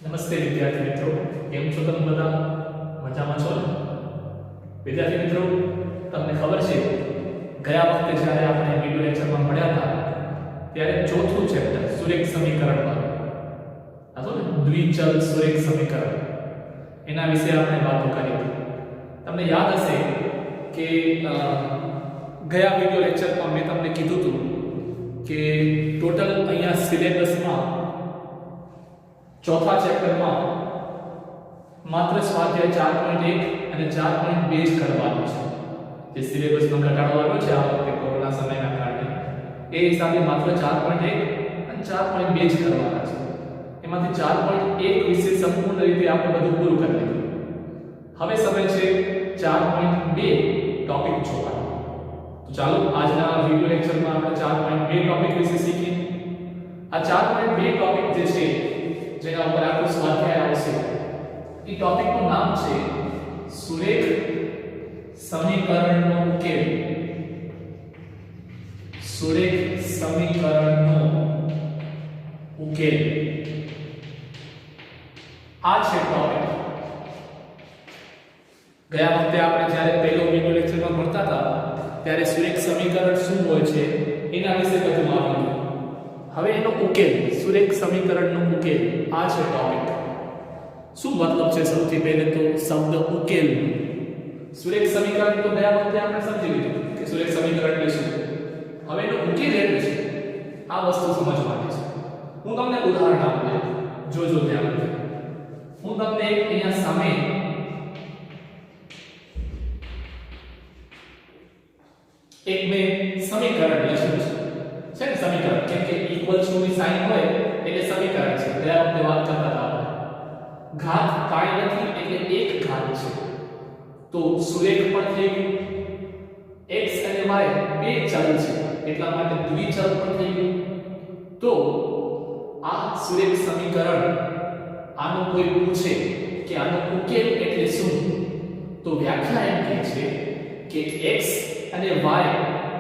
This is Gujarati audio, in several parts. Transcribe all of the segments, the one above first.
નમસ્તે વિદ્યાર્થી મિત્રો, કેમ છો તમે બધા? મજામાં છો ને? વિદ્યાર્થી મિત્રો, તમને ખબર છે ગયા વખતે જ્યારે આપણે વિડિયો લેક્ચરમાં ભણ્યા હતા ત્યારે ચોથું ચેપ્ટર સુરેખ સમીકરણમાં હતો ને, દ્વિચલ સુરેખ સમીકરણ, એના વિશે આપણે વાતો કરી હતી. તમને યાદ હશે કે ગયા વિડિયો લેક્ચરમાં મેં તમને કીધું હતું કે ટોટલ અહીંયા સિલેબસમાં ચોથા ચેપ્ટરમાં માત્ર સ્વાધ્યાય 4.1 અને 4.2 જ કરવાનું છે. જે સિલેબસમાં ઘટાડો આવ્યો છે આ વખતે કોરોના સમયના કારણે, એ હિસાબે માત્ર 4.1 અને 4.2 જ કરવાના છે. એમાંથી 4.1 વિશે સંપૂર્ણ રીતે આપણે બધું પૂરું કરી લીધું. હવે સમય છે 4.2 ટોપિક જોવાનો. તો ચાલો આજના વિડિયો લેક્ચરમાં આપણે 4.2 ટોપિક વિશે શીખીએ. આ 4.2 ટોપિક જે છે જેના ઉપર આખું સ્વાધ્યાય આવશે, એ ટોપિકનું નામ છે સુરેખ સમીકરણનો ઉકેલ. સુરેખ સમીકરણનો ઉકેલ આ છે ટોપિક. ગયા વખતે આપણે જ્યારે પહેલો વિડિયો લેક્ચરમાં ભણતા હતા ત્યારે સુરેખ સમીકરણ શું હોય છે એના વિશે બધું આવ્યું. હવે એનો ઉકેલ, સુરેખ સમીકરણનો ઉકેલ આ છે ટોપિક. શું મતલબ છે સૌથી પહેલે તો શબ્દ ઉકેલ? સુરેખ સમીકરણ તો ગયા વખતે આપણે સમજી લીધું કે સુરેખ સમીકરણ એટલે શું. હવે એનો ઉકેલ એટલે શું, આ વસ્તુ સમજવાની છે. હું તમને ઉદાહરણ આપું, જોજો ધ્યાનથી. હું તમને અહીંયા સામે એક મેં સમીકરણ લખ્યું છે ને, સમીકરણ કેમ કે ઇક્વલ ટુ ની સાઇન હોય એટલે સમીકરણ છે. ગયા વખતે વાત કરતા હતા આપણે. ઘાત કાંઈ નથી એટલે એક ઘાત છે, તો સુરેખ પણ થઈ ગયું. x અને y બે ચલ છે એટલા માટે દ્વિચલ પણ થઈ ગયું. તો આ સુરેખ સમીકરણ, આનો કોઈ પૂછે કે આનો ઉકેલ એટલે શું, તો વ્યાખ્યા એમ કહે છે કે x અને y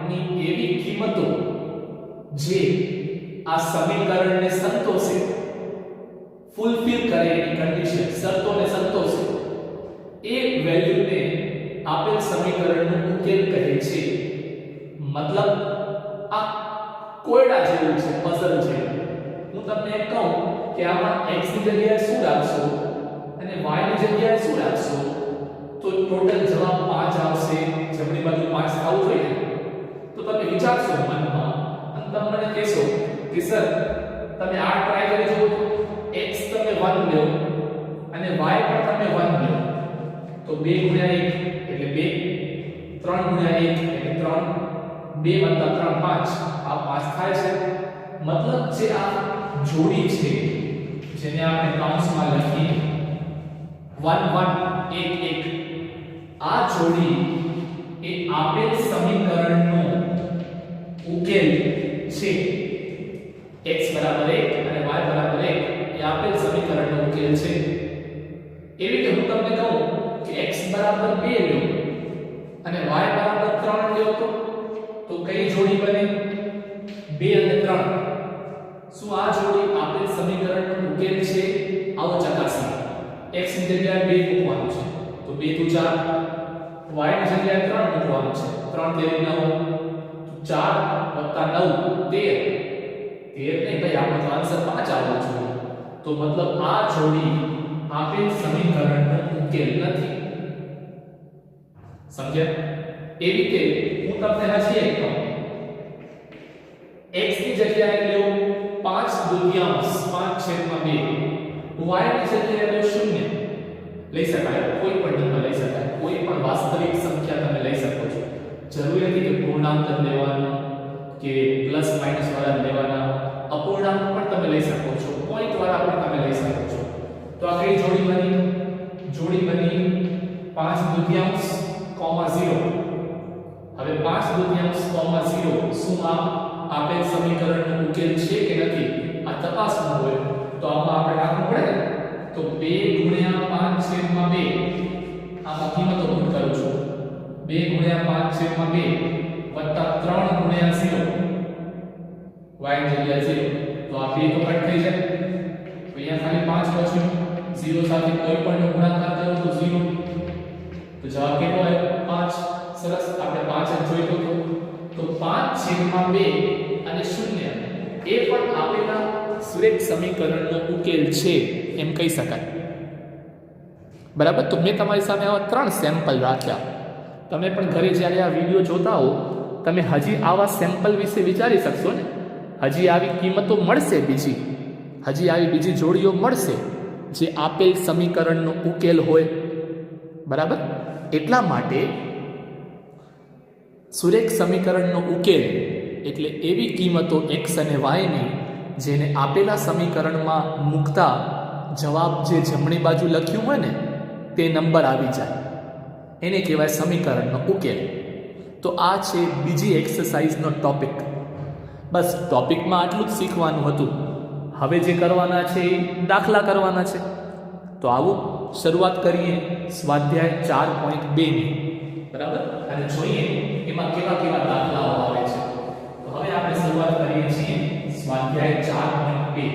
ની એવી કિંમતો જે આ સમીકરણને સંતોષે, ફૂલફિલ કરે એની કન્ડિશન, શરતોને સંતોષે, એ વેલ્યુને આપેલ સમીકરણનો ઉકેલ કહે છે. મતલબ આ કોયડા જેવું છે, પઝલ છે. હું તમને એમ કહું કે આમાં x ની જગ્યાએ શું રાખશો અને y ની જગ્યાએ શું રાખશો, તો ટોટલ જવાબ 5 આવશે. જમણી બાજુ 5 આવવું જોઈએ. તો તમે વિચારશો મનમાં અને તમે મને કહેશો કે સર તમે આ ટ્રાય કરી જુઓ, x તમે 1 લ્યો અને y પણ તમે 1 લ્યો, તો 2 ગુણ્યા 1 એટલે 2, 3 ગુણ્યા 1 એટલે 3, 2 વત્તા 3 5, આ 5 થાય છે. મતલબ જે આ જોડી છે જેને આપણે કૌંસમાં લખીએ 1 1 1 1, આ જોડી એ આપેલ સમીકરણનો ઉકેલ છે. x બરાબર 1 અને y બરાબર 1 એ આપેલ સમીકરણનો ઉકેલ છે. એવી કે હું તમને કહું કે x બરાબર 2 લ્યો અને y બરાબર 3 લ્યો, તો કઈ જોડી બને? 2 અને 3. શું આ જોડી આપેલ સમીકરણનો ઉકેલ છે? આવો ચકાસીએ. x ની જગ્યાએ 2 મૂકવાનું છે, તો 2 * 4, y ની જગ્યાએ 3 મૂકવાનું છે, 3 * 9, 4 + 9 13. 13 નહીં ભાઈ, આનો તો આન્સર 5 આવવો જોઈએ. તો મતલબ આ જોડી આપેલ સમીકરણનો ઉકેલ નથી. સમજ્યા? એવી કે હું તમને હજી એક કહું, x ની જગ્યાએ લ્યો 5/2, 5/2, y ની જગ્યાએ લ્યો 0. લઈ શકાય, કોઈ પણ નંબર લઈ શકાય, કોઈ પણ વાસ્તવિક સંખ્યા તમે લઈ શકો છો. જરૂરી નથી કે પૂર્ણાંક જ લેવાનો કે પ્લસ માઈનસ વાળા લેવાના, અપૂર્ણાંક પણ તમે લઈ શકો છો, પોઈન્ટ વાળા પણ તમે લઈ શકો છો. તો આ કઈ જોડી બની? જોડી બની 5/2, 0. હવે 5/2, 0 શું આ આપેલ સમીકરણનો ઉકેલ છે કે નથી, આ તપાસવું હોય તો આમાં આપણે રાખવું પડે. તો 2 ગુણ્યા 5/2, આમાં કિંમતો પુટ કરું છું, 2 ગુણ્યા 5/2 વત્તા 3 ગુણ્યા 0, y ની જગ્યાએ 0, તો આ 2 તો કટ થઈ જાય. અહીંયા ખાલી 5 બચ્યું 0 સાથે કોઈ પણ નો ગુણાકાર કરો તો 0 તો જવાબ કેટલો આવ્યો 5 સરસ આપણે 5 જ જોઈતો તો 5/2 અને 0 એ પણ આપેલા સુરેખ સમીકરણનો ઉકેલ છે એમ કહી શકાય બરાબર તો મેં તમારી સામે આવા 3 સેમ્પલ રાખ્યા તમે પણ ઘરે જ્યારે આ વિડિયો જોતા હો તમે હજી આવા સેમ્પલ વિશે વિચારી શકશો ને હજી આવી કિંમતો મળશે હજી આવી બીજી જોડીઓ મળશે જે આપેલ સમીકરણનો ઉકેલ હોય બરાબર એટલા માટે સુરેખ સમીકરણનો ઉકેલ એટલે એવી કિંમતો x અને y ની જેને આપેલા સમીકરણમાં મૂકતા જવાબ જે જમણી બાજુ લખ્યું હોય ને તે નંબર આવી જાય એને કહેવાય સમીકરણનો ઉકેલ તો આ છે બીજી એક્સરસાઇઝનો ટોપિક બસ ટોપિકમાં આટલું જ શીખવાનું હતું હવે જે કરવાના છે એ દાખલા કરવાના છે તો આવો શરૂઆત કરીએ સ્વાધ્યાય 4.2 ની બરાબર અને જોઈએ એમાં કેવા કેવા દાખલાઓ આવે છે તો હવે આપણે શરૂઆત કરીએ છીએ સ્વાધ્યાય 4.2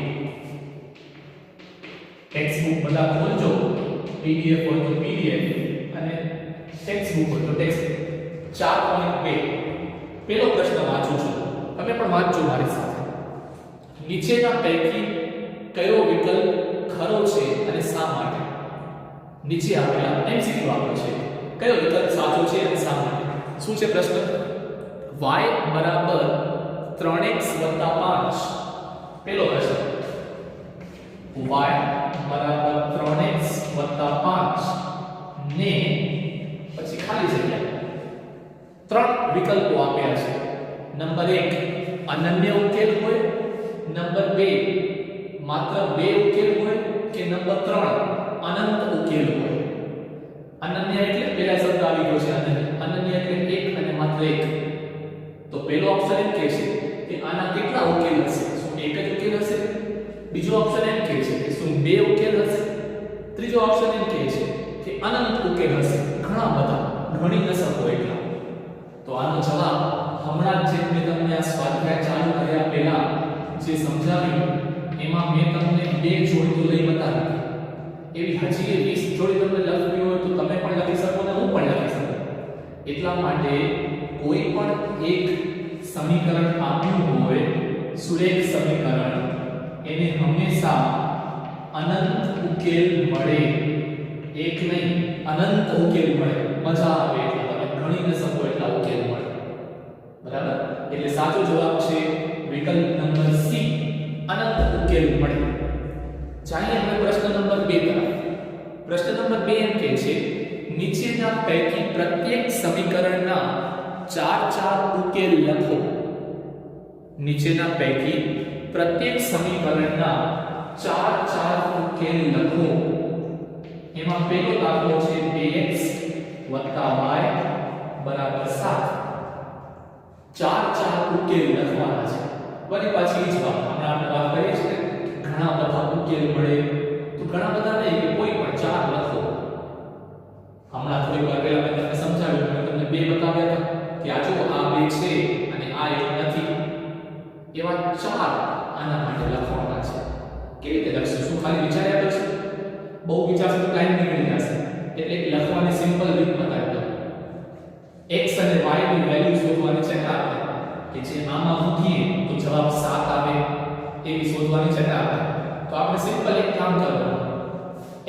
ટેક્સ્ટ બુક બધા ખોલજો પીડીએફ હોય તો પીડીએફ અને ટેક્સ્ટ બુક હોય તો ટેક્સ્ટ 4.2 પેલો પ્રશ્ન વાંચું છું તમે પણ વાંચજો મારી સાથે નીચેના પૈકી કયો વિકલ્પ ખરો છે અને શા માટે નીચે આપેલા એમસીક્યુ આપેલ છે કયો વિકલ્પ સાચો છે અને શા માટે શું છે પ્રશ્ન y બરાબર 3x 5 પેલો પ્રશ્ન y બરાબર 3x 5 ને પછી ખાલી જગ્યા 3 વિકલ્પો આપ્યા છે નંબર 1 અનન્ય ઉકેલ હોય નંબર 2 માત્ર 2 ઉકેલ હોય કે નંબર 3 અનંત ઉકેલ હોય અનન્ય એટલે પેલા શબ્દ આવી ગયો છે અનન્ય એટલે એક અને માત્ર એક તો પહેલો ઓપ્શન એમ કહે છે કે આના કેટલા ઉકેલ હશે શું એક જ ઉકેલ હશે બીજો ઓપ્શન એમ કહે છે કે શું 2 ઉકેલ હશે ત્રીજો ઓપ્શન એમ કહે છે કે અનંત ઉકેલ હશે ઘણા બધા ઘણી ન શકો એટલા તો આનો જવાબ હમણાં જ મેં તમને આ સ્વાધ્યાય ચાલુ કર્યા પહેલા જે સમજાવ્યું એમાં મેં તમને 2 જોડી લઈ બતાવી એવી હજી 20 જોડી તમને લખવી હોય તો તમે પણ લખી શકો અને હું પણ લખી શકું એટલા માટે કોઈ પણ એક સમીકરણ આપ્યું હોય સુરેખ સમીકરણ એને હંમેશા અનંત ઉકેલ મળે એક નહીં અનંત ઉકેલ મળે મજા આવે એટલે તમે ગણી ન શકો એટલા ઉકેલ મળે બરાબર એટલે સાચો જવાબ છે વિકલ્પ નંબર સી અનંત ઉકેલ મળે ચાલીએ હવે પ્રશ્ન નંબર 2 તરફ પ્રશ્ન નંબર 2 એમ કહે છે નીચેના પૈકી પ્રત્યેક સમીકરણના 4 ઉકેલ લખો નીચેના પૈકી પ્રત્યેક સમીકરણના 4 ઉકેલ લખો એમાં પહેલો દાખલો છે 2x y 7 4 ઉકેલ લખવાના છે વળી પાછી જ વાત હમણાં આપણે વાત કરીએ છીએ ઘણા બધા ઉકેલ મળે તો ઘણા બધા નહીં કે કોઈ પણ 4 લખો હમણાં થોડી વાર પહેલા મેં તમને સમજાવ્યું મેં તમને 2 બતાવ્યા હતા કે આ જો આ 2 છે અને આ એક નથી એવા 4 આના માટે લખવાના છે કેવી રીતે લખશું શું ખાલી વિચાર્યા પછી બહુ વિચારશો તો ટાઈમ નીકળી જશે એટલે લખવાની સિમ્પલ રીત બતાવી દઉં x અને y ની વેલ્યુ શોધવાની છે આપણે કે જે આમાં મૂકીએ તો જવાબ 7 આવે એવી શોધવાની છે આપણે તો આપણે સિમ્પલ એક કામ કરવાનું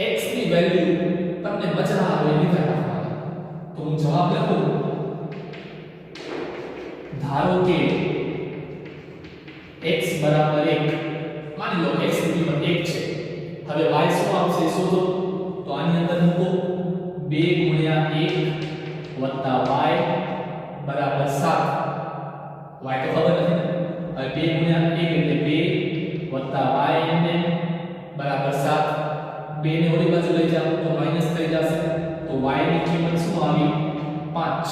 x ની વેલ્યુ તમને મજા આવે એવી રાખવાની તો હું જવાબ લખું ધારો કે x બરાબર 1 માની લો x ની કિંમત 1 છે હવે y શું આવશે શોધો તો આની અંદર મૂકો 2 ગુણ્યા 1 વત્તા y બરાબર 7 y તો ખબર નથી હવે 2 ગુણ્યા 1 એટલે 2 વત્તા y ને બરાબર 7 2 ને ઓલી બાજુ લઈ જાઓ તો માઈનસ થઈ જશે તો y ની કિંમત શું આવી 5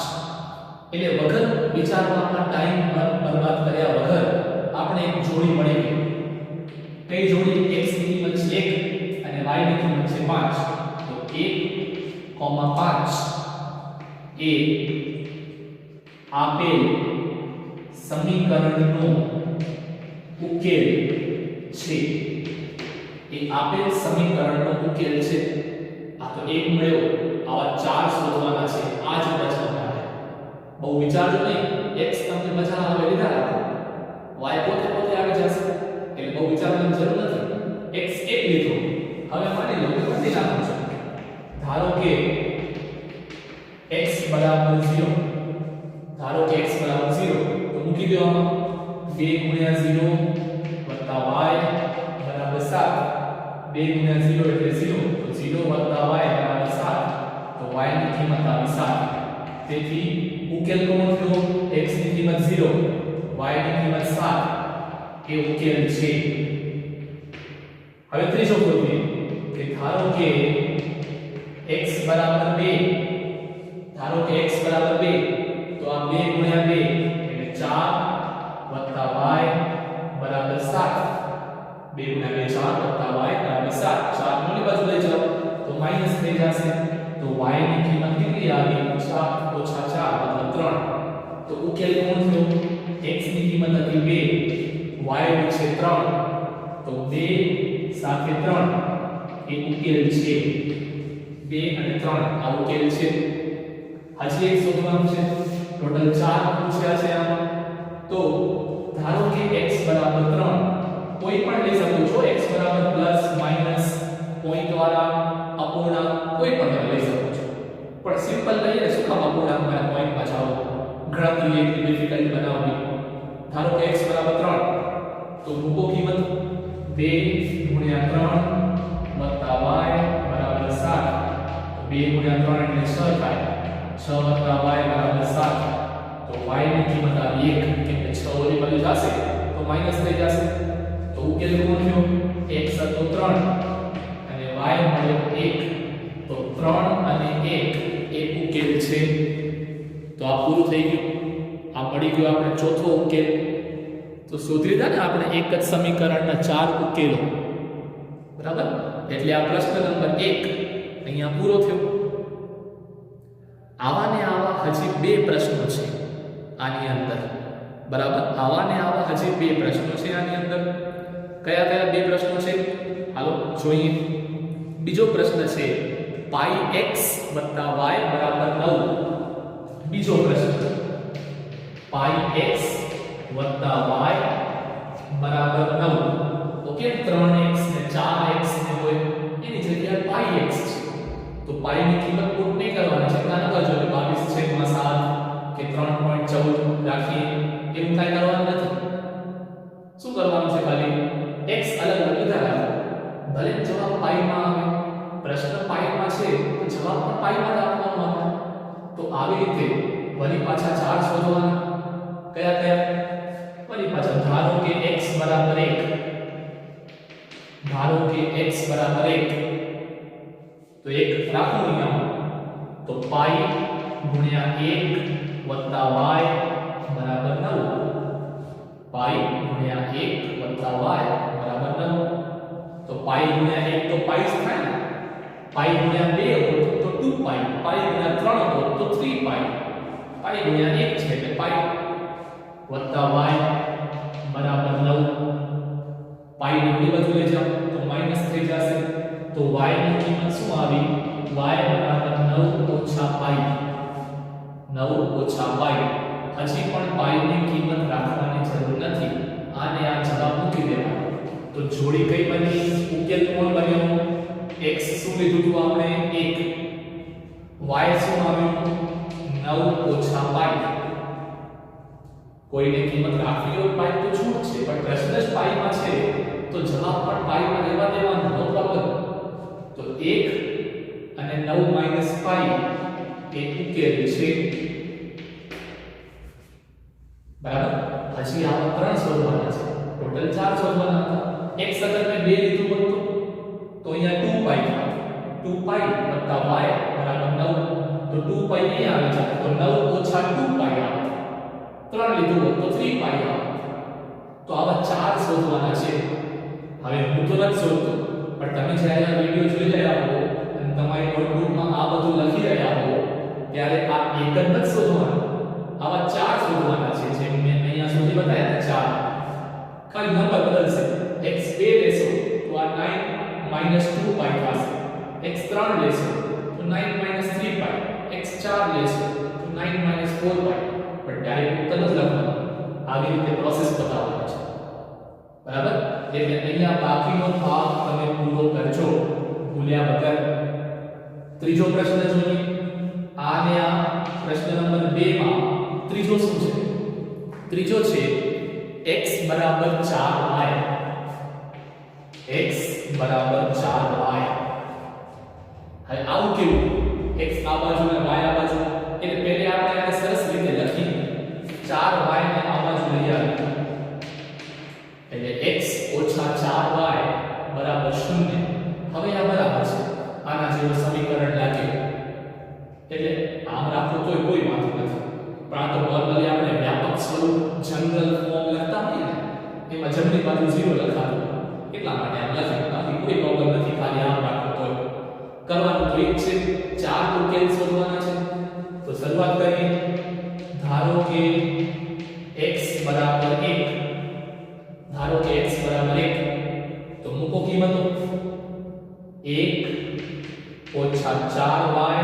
એટલે વગર વિચારવામાં ટાઈમ બરબાદ કર્યા વગર આપણે એક જોડી મળી ગઈ કઈ જોડી x ની કિંમત છે 1 અને y ની કિંમત છે 5 તો 1,5 એ આપેલ સમીકરણનો ઉકેલ છે એ આપેલ સમીકરણનો ઉકેલ છે. આ તો એક મળ્યો, આવા ચાર શોધવાના છે. આ જ પ્રશ્ન આવે. બહુ વિચારજો નહીં, x તમને મજા આવે લીધા રાખો, y પોતે આવી જશે એટલે બહુ વિચારવાની જરૂર નથી. x એક લીધો, હવે માની લો કે બધી નાખું છું. ધારો કે x બરાબર 0, ધારો કે x બરાબર 0, તો મૂકી દો આમાં 2 ગુણ્યા 0 વત્તા y બરાબર 7. 2 ગુણ્યા 0 એટલે 0, તો 0 વત્તા y બરાબર 7, તો y ની કિંમત આવી 7. તેથી ઉકેલ કોનો થયો? x ની કિંમત 0, y ની કિંમત 7 એ ઉકેલ છે. હવે ત્રીજો જોઈએ કે ધારો કે x બરાબર 2, ધારો કે x બરાબર 2, તો આ 2 ગુણ્યા 2 એટલે 4 વત્તા y બરાબર 7. 2 ગુણ્યા 2 4 વત્તા y બરાબર 7. 4 ની બાજુ લઈ જાઓ તો માઈનસ થઈ જશે. તો y ની કિંમત કેટલી આવી? 7 ઓછા 4 મતલબ 3. તો ઉકેલ કોણ થયો? x ની કિંમત હતી 2, y ની છે 3, તો 2 સાથે 3 એ ઉકેલ છે. 2 અને 3 આ ઉકેલ છે. હજી એક શોધવાનું છે. ટોટલ 4 પૂછ્યા છે આમાં. તો ધારો કે x બરાબર 3, કોઈ પણ લઈ શકો છો. x બરાબર પ્લસ માઈનસ પોઈન્ટ વાળા અપૂર્ણાંક કોઈ પણ તમે લઈ શકો છો. પણ સિમ્પલ લઈએ શું કામ અપૂર્ણાંક માં પોઈન્ટ માં જાઓ? ગણતરી એટલી ડિફિકલ્ટ બનાવવી. ધારો કે x બરાબર 3, તો મૂકો કિંમત 2 ગુણ્યા 3 વત્તા y બરાબર 7. 2 ગુણ્યા 3 એટલે 6 થાય. 6 વત્તા y બરાબર 7. તો y ની કિંમત આવી 1, એટલે 6 ઓલી બાજુ જશે તો માઈનસ થઈ જશે. તો ઉકેલ કોણ થયો? x હતો 3 અને y મળ્યો 1. તો 3 અને 1 એ ઉકેલ છે. તો આ પૂરું થઈ ગયું. આ મળી ગયો આપણે ચોથો ઉકેલ. તો શોધી લીધા ને આપણે એક જ સમીકરણના 4 ઉકેલો. બરાબર? એટલે આ પ્રશ્ન નંબર 1 અહીંયા પૂરો થયો. આવા ને આવા હજી બે પ્રશ્નો છે આની અંદર. બરાબર? આવા ને આવા હજી બે પ્રશ્નો છે આની અંદર. કયા કયા બે પ્રશ્નો છે? હાલો જોઈએ. બીજો પ્રશ્ન છે પાઈ x વત્તા y બરાબર 9. બીજો પ્રશ્ન પાઈ x વત્તા y બરાબર 9. ઓકે, 3x ને 4x ને હોય એની જગ્યાએ પાઈ x છે. તો પાઈ ની કિંમત પુટ નહીં કરવાની છે. ના કરજો કે 22/7 કે 3.14 રાખીએ એવું કાઈ કરવાનું નથી. શું કરવાનું છે? ખાલી x અલગ અલગ લીધા રાખો. ભલે જવાબ પાઈ માં આવે, પ્રશ્ન પાઈ માં છે તો જવાબ પણ પાઈ માં જ આપવાનો આપણે. તો આવી રીતે વળી પાછા 4 શોધવાના. કયા કયા? વળી પાછા ધારો કે x બરાબર 1, ધારો કે x બરાબર 1, તો એક રાખો નિયમ. તો પાઈ ગુણ્યા 1 વત્તા y બરાબર 9. પાઈ ગુણ્યા 1 વત્તા y બરાબર 9. તો પાઈ ગુણ્યા 1 તો પાઈ જ થાય ને. પાઈ ગુણ્યા 2 હોય તો 2 પાઈ. પાઈ ગુણ્યા 3 હોય તો 3 પાઈ. પાઈ ગુણ્યા 1 છે એટલે પાઈ વત્તા y બરાબર 9. પાઈ ની બે બાજુ લઈ જાઓ તો માઈનસ થઈ જશે. તો y ની કિંમત શું આવી? y બરાબર 9 ઓછા પાઈ. 9 ઓછા પાઈ. હજી પણ પાઈ ની કિંમત રાખવાની જરૂર નથી. આને આ જવાબ મૂકી દેવાનો. તો જોડી કઈ બની? ઉકેલ કોણ બન્યો? x શું લીધું હતું આપણે? 1. y શું આવ્યું? 9 ઓછા પાઈ. કોઈને કિંમત રાખવી હોય પાઈ તો છૂટ છે, પણ પ્રશ્ન જ પાઈ માં છે તો જવાબ પણ પાઈ માં લેવા દેવાનો. નો પ્રોબ્લેમ. તો 1 અને 9 - પાઈ એ ઉકેલ છે. બરાબર? હજી આવા 3 શોધવાના છે. ટોટલ 4 શોધવાના હતા. x અગર મેં 2 લીધું હોત તો અહીંયા 2 પાઈ થાય. 2 પાઈ વત્તા y બરાબર 9. તો 2 પાઈ અહીં આવી જાય તો 9 ઓછા 2 પાઈ આવે. 3 લીધું હોત તો 3 પાઈ આવે. તો આવા 4 શોધવાના છે. હવે હું તો નથી શોધતો, પણ તમે જ્યારે આ વિડિયો જોઈ રહ્યા હો અને તમારી નોટબુકમાં આ બધું લખી રહ્યા હો ત્યારે આ એક જ નથી શોધવાનું. આવા 4 શોધવાના છે. જેમ મેં અહીંયા સુધી બતાવ્યા ને 4. ખાલી નંબર બદલશે. x 2 લેશો તો આ 9 બરાબર. એટલે અહીંયા બાકીનો ભાગ તમે પૂરો કરજો ભૂલ્યા વગર. ત્રીજો પ્રશ્ન જોઈએ. આને આ પ્રશ્ન નંબર 2 માં ત્રીજો શું છે? ત્રીજો છે x બરાબર 4y. x બરાબર 4y. હવે આવું કેવું? x આ બાજુ ને y આ બાજુ, એટલે પહેલે આપણે આને સરસ રીતે લખી 4y ને આ બાજુ લઈ આવી, એટલે x ઓછા 4y બરાબર 0. હવે આ બરાબર છે, આના જેવું સમીકરણ લાગે. એટલે આમ રાખો તોય કોઈ વાંધો નથી, પણ આ તો નોર્મલી આપણે વ્યાપક સ્વરૂપ જનરલ ફોર્મ લખતા હોઈએ ને, એમાં જમણી બાજુ 0 લખાતું, એટલા માટે આમ લખ્યું. બાકી કોઈ પ્રોબ્લેમ નથી, ખાલી આમ રાખો તોય. કરવાનું તો એક છે, 4 ઉકેલ શોધવાના છે. તો શરૂઆત કરીએ. ધારો કે x બરાબર 1, ધારો કે x બરાબર 1, તો મૂકો કિંમતો. 1 ઓછા 4y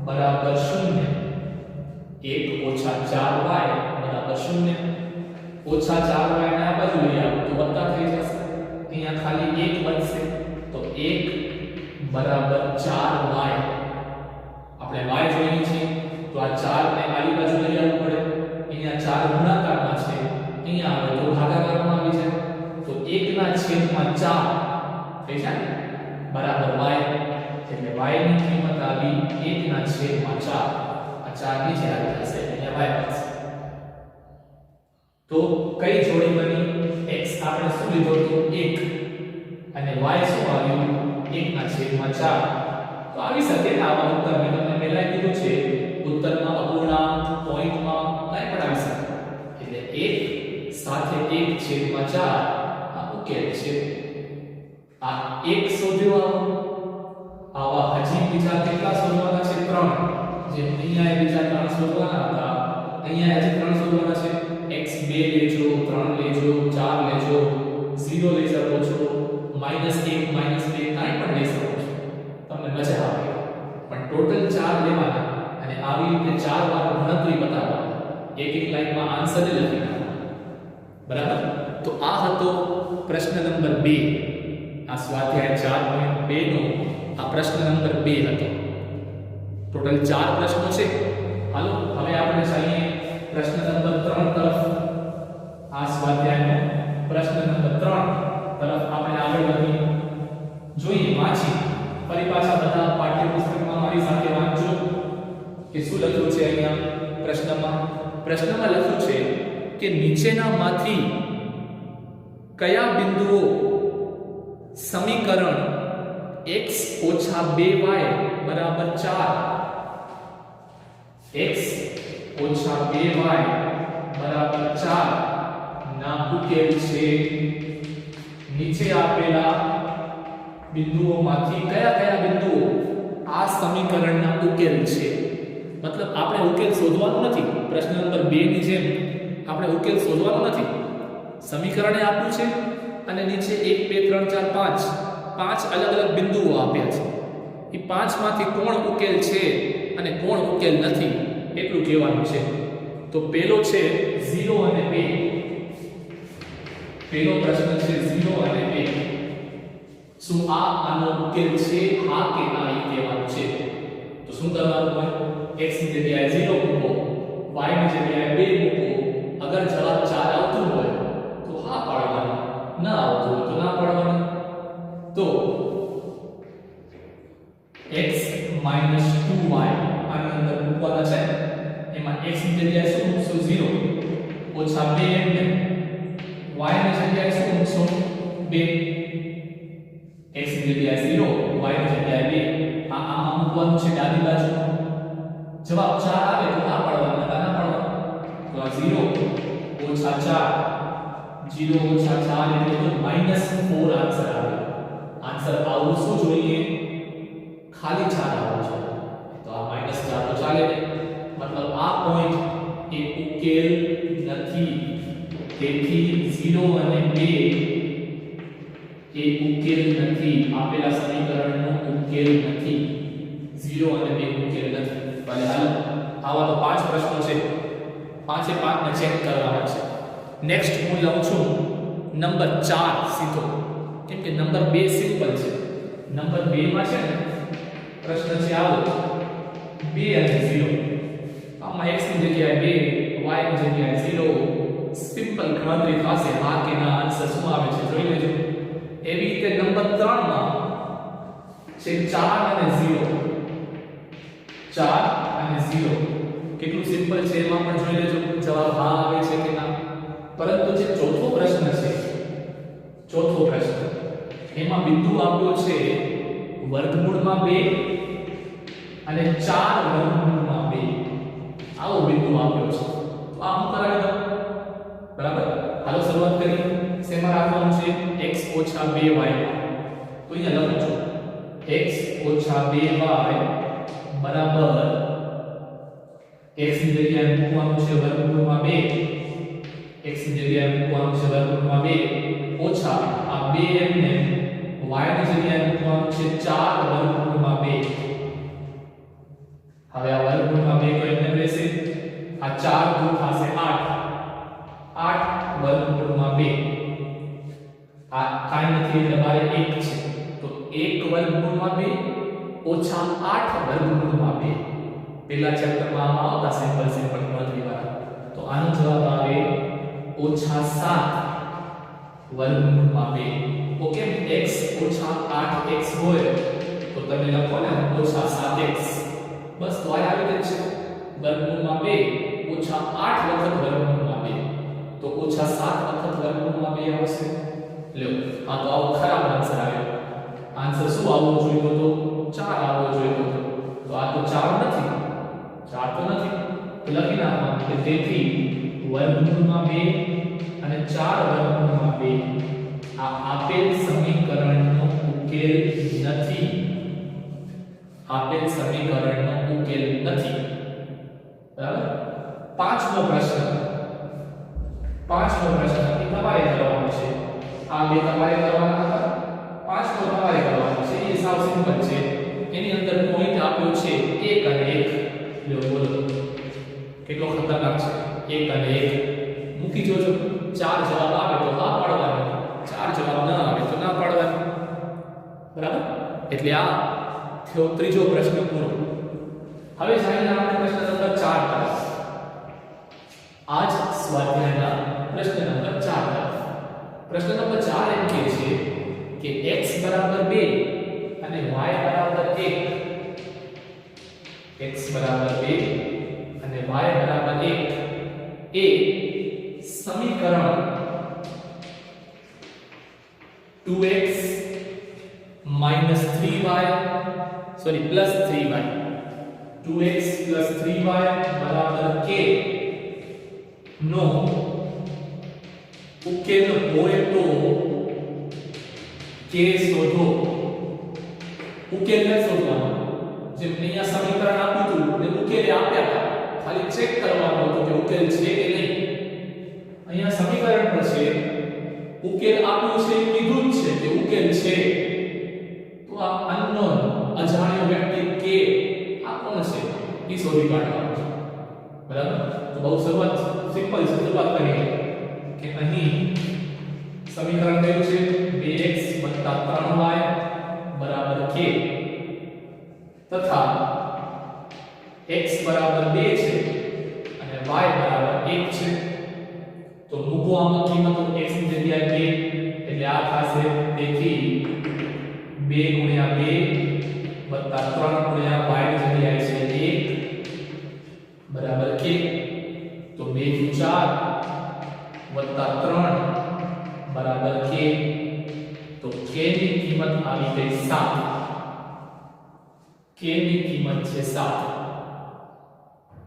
બરાબર 0. 1 ઓછા 4y બરાબર 0. ઓછા 4y ને આ બાજુ લઈ આવો તો વત્તા થઈ જશે, અહીંયા ખાલી 1 બનશે. તો 1 બરાબર 4y. આપણે y જોઈએ છે, તો આ 4 ને આલી બાજુ લઈ આવવું પડે. અહીંયા 4 ગુણાકારમાં છે, અહીંયા આવે તો ભાગાકારમાં આવી જાય. તો 1 ના છેદમાં 4 થઈ જાય બરાબર y. એટલે y ની કિંમત આવી 1 ના છેદમાં 4. આ 4 નીચે આવી જશે, અહીંયા y બનશે. તો કઈ જોડી બની? x આપણે શું લીધો તો 1 અને y શું આવ્યું 1 ના છેદમાં 4. તો આવી શકે ને આવા ઉત્તર મેં તમને પહેલા કીધું છે, ઉત્તરમાં અપૂર્ણાંક પોઈન્ટમાં કંઈ પણ આવી શકે. એટલે 1 સાથે 1 છેદમાં 4 આ ઉકેલ છે. આ 1 શોધ્યો. આવા હજી બીજા કેટલા શોધવાના છે? 3. જે અહીંયા બીજા 3 શોધવાના હતા, અહીંયા હજી 3 શોધવાના છે. x 2 લેજો, 3 લેજો, 4 લેજો, 0 લઈ શકો છો, -1 -2 કાંઈ પણ લઈ શકો છો, તમને મજા આવે. પણ ટોટલ 4 લેવાના અને આવી રીતે 4 વાર ગણતરી બતાવવાની, એક એક લાઈનમાં આન્સર લખી નાખવાનો. બરાબર. તો આ હતો પ્રશ્ન નંબર 2. આ સ્વાધ્યાય 4.2 નો આ પ્રશ્ન નંબર 2 હતો. ટોટલ 4 પ્રશ્નો છે. હાલો હવે આપણે ચાલીએ પ્રશ્ન નંબર 3 તરફ. આ સ્વાધ્યાયનો પ્રશ્ન નંબર 3 તરફ આપણે આગળ વધીએ. જોઈએ, વાંચી ફરી પાછા બધા પાઠ્યપુસ્તકમાં મારી સાથે વાંચજો કે શું લખ્યું છે અહીંયા પ્રશ્નમાં. પ્રશ્નમાં લખ્યું છે કે નીચેનામાંથી કયા બિંદુઓ સમીકરણ x ઓછા 2y બરાબર 4, x ઓછા 2y બરાબર 4 ના ઉકેલ છે? નીચે આપેલા બિંદુઓમાંથી કયા કયા બિંદુઓ આ સમીકરણના ઉકેલ છે? મતલબ આપણે ઉકેલ શોધવાનો નથી. પ્રશ્ન નંબર 2 ની જેમ આપણે ઉકેલ શોધવાનો નથી. સમીકરણે આપ્યું છે અને નીચે 1 2 3 4 5 અલગ અલગ બિંદુઓ આપ્યા છે. એ 5 માંથી કોણ ઉકેલ છે અને કોણ ઉકેલ નથી એટલું કહેવાનું છે. તો પહેલો છે 0 અને 2. પહેલો પ્રશ્ન છે 0 અને 2. શું આનો ઉકેલ છે? હા કે ના એ કહેવાનું છે. તો શું કરવાનું હોય? x ની જગ્યાએ 0 મૂકો, y ની જગ્યાએ 2 મૂકો. અગર જવાબ 4 આવતું હોય તો હા પાડવાનું, ના આવતું હોય તો ના પાડવાનું. તો x 2y આની અંદર મૂકવાના છે. એમાં x ની જગ્યાએ શું મૂકશો? 0 ઓછા 2 એમ. y ની જગ્યાએ શું મૂકશો? 2. x ની જગ્યાએ 0, y ની જગ્યાએ 2. આમાં મૂકવાનું છે ડાબી બાજુ. જવાબ 4 આવે તો ના પાડવાનું, ના પાડવાનું. તો આ 0 ઓછા 4, 0 ઓછા 4 એટલે તો -4 આન્સર આવે. આન્સર આવું શું જોઈએ? ખાલી 4 આવવું જોઈએ. તો આ -4 તો ચાલે ને. મતલબ આ પોઈન્ટ એ ઉકેલ નથી. તેથી 0 અને 2 એ ઉકેલ નથી. આપેલા સમીકરણનો ઉકેલ નથી. 0 અને 2 ઉકેલ નથી. ભલે હાલો, આવા તો 5 પ્રશ્નો છે. 5 ને ચેક કરવાના છે. નેક્સ્ટ હું લઉં છું નંબર 4 સીધો, કેમ કે નંબર 2 સિમ્પલ છે. નંબર 2 માં છે ને પ્રશ્ન છે આવો 2 અને 0. આમાં x ની જગ્યાએ 2, y ની જગ્યાએ 0. સિમ્પલ ગણતરી થશે. હા કે ના આન્સર શું આવે છે જોઈ લેજો. એવી રીતે નંબર 3 માં છે 4 અને 0. 4 અને 0 કેટલું સિમ્પલ છે એમાં પણ જોઈ લેજો જવાબ હા આવે છે કે ના. પરંતુ જે ચોથો પ્રશ્ન છે, ચોથો પ્રશ્ન એમાં બિંદુ આપ્યો છે વર્ગમૂળમાં 2 અને 4 વર્ગમૂળમાં 2. આવો બિંદુ આપ્યો છે. તો આ હું કરાવી દઉં. બરાબર. હાલો શરૂઆત કરીએ. શેમાં રાખવાનું છે? x - 2y. તો અહીંયા લખું છું x - 2y બરાબર x ની જગ્યાએ મૂકવાનું છે વર્ગમૂળમાં 2. x ની જગ્યાએ મૂકવાનું છે વર્ગમૂળમાં 2 ઓછા આ 2 એમને y ની જગ્યાએ મૂકવાનું છે 4 વર્ગમૂળમાં 2. હવે આ વર્ગમૂળમાં 2 તો એમને રહેશે. આ 4 દૂર થશે 8. 8 વર્ગમૂળમાં 2. આ કાંઈ નથી એટલે બારે 1 છે. તો 1 વર્ગમૂળમાં 2 ઓછા 8 વર્ગમૂળમાં 2. પહેલા ચેપ્ટરમાં આમાં આવતા સિમ્પલ ગણતરી વાળા. તો આનો જવાબ આવે -7 વર્ગમૂળમાં 2. ઓકે. x - 8x હોય તો તમે લખો ને -7x. બસ તો આ આવી ગયું છે. વર્ગમૂળમાં 2 ઓછા 8 વખત વર્ગમૂળમાં 2 તો -7 વખત વર્ગમૂળમાં 2 આવશે. લ્યો આ તો આવો ખરાબ આન્સર આવ્યો. આન્સર શું આવવો જોઈએ તો 4 આવવો જોઈએ તો આ તો 4 નથી. 4 તો નથી. તો લખી નાખવાનું કે તેથી વર્ગમૂળમાં 2 અને 4 વર્ગમૂળમાં 2 આ આપેલ સમીકરણનો ઉકેલ નથી. આપેલ સમીકરણનો ઉકેલ નથી. બરાબર. પાંચમો પ્રશ્ન એ તમારે કરવાનો છે. આ બે તમારે કરવાના હતા. પાંચમો તમારે કરવાનો છે. એ સાવ સિમ્પલ છે. એની અંદર પોઈન્ટ આપ્યો છે 1 અને 1. લ્યો બોલો કેટલો ખતરનાક છે. 1 અને 1 મૂકી જોજો. 4 જવાબ આવે તો હા પાડવાનો, 4 જવાબ ના આવે તો ના પાડવાનો. બરાબર. એટલે આ થયો ત્રીજો પ્રશ્ન પૂરો. હવે જાણીએ આપણે પ્રશ્ન નંબર 4 તરફ. આજ સ્વાધ્યાયના પ્રશ્ન નંબર 4 તરફ. પ્રશ્ન નંબર 4 એમ કહે છે કે x = 2 અને y = 1. x = 2 અને y = 1 એ સમીકરણ 2x - 3y +3y 2x + 3y = k નો ઉકેલ હોય તો k શોધો. ઉકેલ ને શોધવાનો. જેમ અહીંયા સમીકરણ આપ્યું હતું ને ઉકેલ આપ્યા હતા, ખાલી ચેક કરવાનું હતું કે ઉકેલ છે કે નહીં. અહીંયા સમીકરણ પર છે, ઉકેલ આપ્યું છે, કીધું છે કે ઉકેલ છે. તો આ અનનોન અજાણ્યો વ્યક્તિ કે આ કોણ છે એ શોધી કાઢવાનું છે. બરાબર. તો બહુ શરૂઆત સિમ્પલ છે. શરૂઆત કરીએ કે અહીં સમીકરણ કયું છે? 2x + 3y = k તથા x = 2 છે અને y = 1 છે. તો મૂકો આમાં કિંમતો. x ની જગ્યાએ 2 એટલે આ થશે તેથી 2 × 2 + 3 × y ની જગ્યાએ છે 1 = k. તો 2 × 4 + 3 = k. તો k ની કિંમત આવી ગઈ 7. k ની કિંમત છે 7.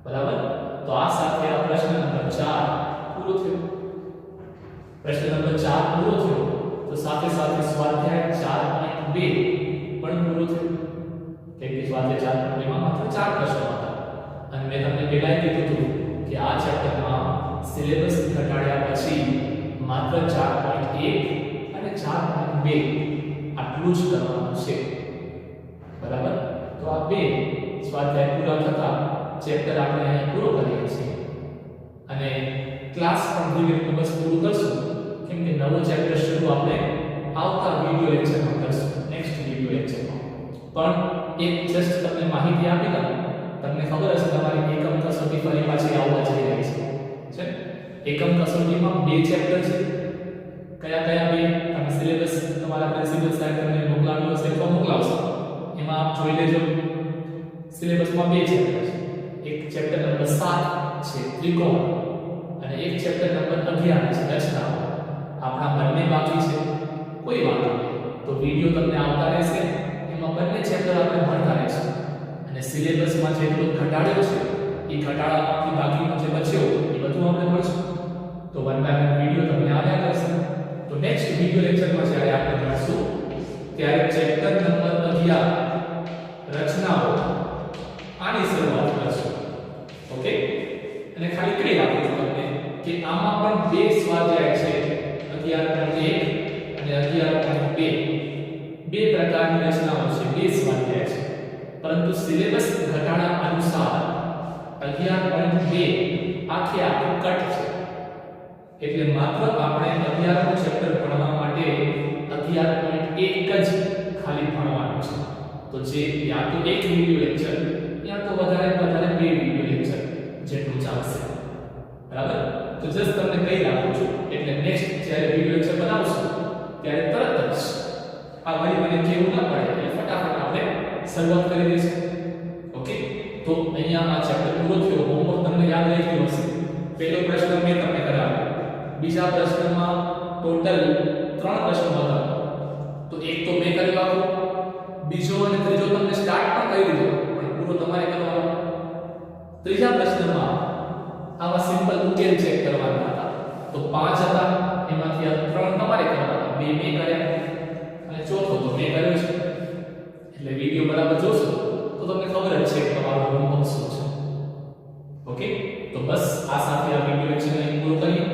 બરાબર. તો આ સાથે આ પ્રશ્ન નંબર 4 પૂરો થયો. પ્રશ્ન નંબર 4 પૂરો થયો. તો સાથે સાથે સ્વાધ્યાય 4.2 પણ પૂરો થયો. કેમ કે સ્વાધ્યાય 4.2 માં માત્ર 4 પ્રશ્નો હતા. અને મેં તમને પહેલા કીધું હતું કે આ ચેપ્ટરમાં સિલેબસ ઘટાડ્યા પછી માત્ર 4.1 અને 4.2 આટલું જ કરવાનું છે. બરાબર. તો આ બે સ્વાધ્યાય પૂરા થતા ચેપ્ટર આપણે અહીં પૂરો કરીએ છીએ અને ક્લાસ પણ ધીમે ધીમે બસ પૂરું કરશું. કેમ કેમ કે નવો ચેપ્ટર શરૂ આપણે આવતા વિડિયો લેક્ચરમાં કરશું, નેક્સ્ટ વિડિયો લેક્ચરમાં. પણ એક જસ્ટ તમને માહિતી આપી દઉં, તમને ખબર હશે તમારી એકમ કસોટી ફરી પાછી આવવા જઈ રહી છે. એકમ કસોટીમાં બે ચેપ્ટર છે. કયા કયા બે? તમે સિલેબસ તમારા પ્રિન્સિપલ સાહેબ તમને મોકલાવ્યો હશે તો મોકલાવશે, એમાં આપ જોઈ લેજો. સિલેબસમાં બે ચેપ્ટર છે. એક ચેપ્ટર નંબર 7 છે ત્રિકોણ, અને એક ચેપ્ટર નંબર 11 છે રચનાઓ. આપણા બંને બાકી છે, કોઈ વાંધો નહીં, તો વિડિયો તમને આવતા રહેશે, એમાં બંને ચેપ્ટર આપણે ભણતા રહેશું. અને સિલેબસમાં જેટલો ઘટાડ્યો છે એ ઘટાડામાંથી બાકીનો જે બચ્યો એ બધું આપણે ભણશું. તો વન બાય વન વિડિયો તમને આવ્યા કરશે. તો નેક્સ્ટ વિડિયો લેક્ચરમાં જ્યારે આપણે ભણશું ત્યારે ચેપ્ટર નંબર 11 રચનાઓ આની શરૂઆત કરશું. ઓકે, અને ખાલી કહી રાખું છું તમને કે આમાં પણ બે સ્વાધ્યાય છે, 11.1 અને 11.2. બે પ્રકારની રચનાઓ છે, બે સ્વાધ્યાય છે, પરંતુ સિલેબસ ઘટાડા અનુસાર 11.2 આખે આખું કટ છે. એટલે માત્ર આપણે 11નું ચેપ્ટર ભણવા માટે 11.1 જ ખાલી ભણવાનું છે. તો જે યા તો એક વિડિયો લેક્ચર યા તો વધારે બે વિડિયો લેક્ચર જેટલું ચાલશે. બરાબર? તો જસ્ટ તમને કહી રાખું છું, એટલે નેક્સ્ટ જ્યારે વિડિયો લેક્ચર બનાવશું ત્યારે તરત જ આ મને કેવું ના પડે એટલે ફટાફટ આપણે શરૂઆત કરી દઈશું. ઓકે, તો અહીંયા આ ચેપ્ટર પૂરો થયો. હોમવર્ક તમને યાદ રહી ગયો હશે. પહેલો પ્રશ્ન મેં તમને કરાવ્યો, બીજા પ્રશ્નમાં ટોટલ 3 પ્રશ્નો હતા. તો એક તો મેં કર્યો આખો, બીજો અને ત્રીજો તમને સ્ટાર્ટ પણ કરી દીધો, પણ પૂરો તમારે કરવાનો. ત્રીજા પ્રશ્નમાં આવા સિમ્પલ ઉકેલ ચેક કરવાના હતા. તો 5 હતા, એમાંથી આ 3 તમારે કરવાના, 2 મેં કર્યા અને ચોથો તો મેં કર્યો છે. એટલે વિડિયો બરાબર જોશો તો તમને ખબર જ છે કે તમારું હોમવર્ક શું છે. ઓકે, તો બસ આ સાથે આ વિડિયો લેક્ચરને પૂરો કરીએ.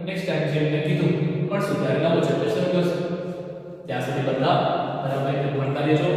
નેક્સ્ટ ટાઈમ જેમ મેં કીધું મળશું ત્યારે નવો ચેપ્ટર શરૂ કરશું. ત્યાં સુધી બધા બરાબર ભણતા રહેજો.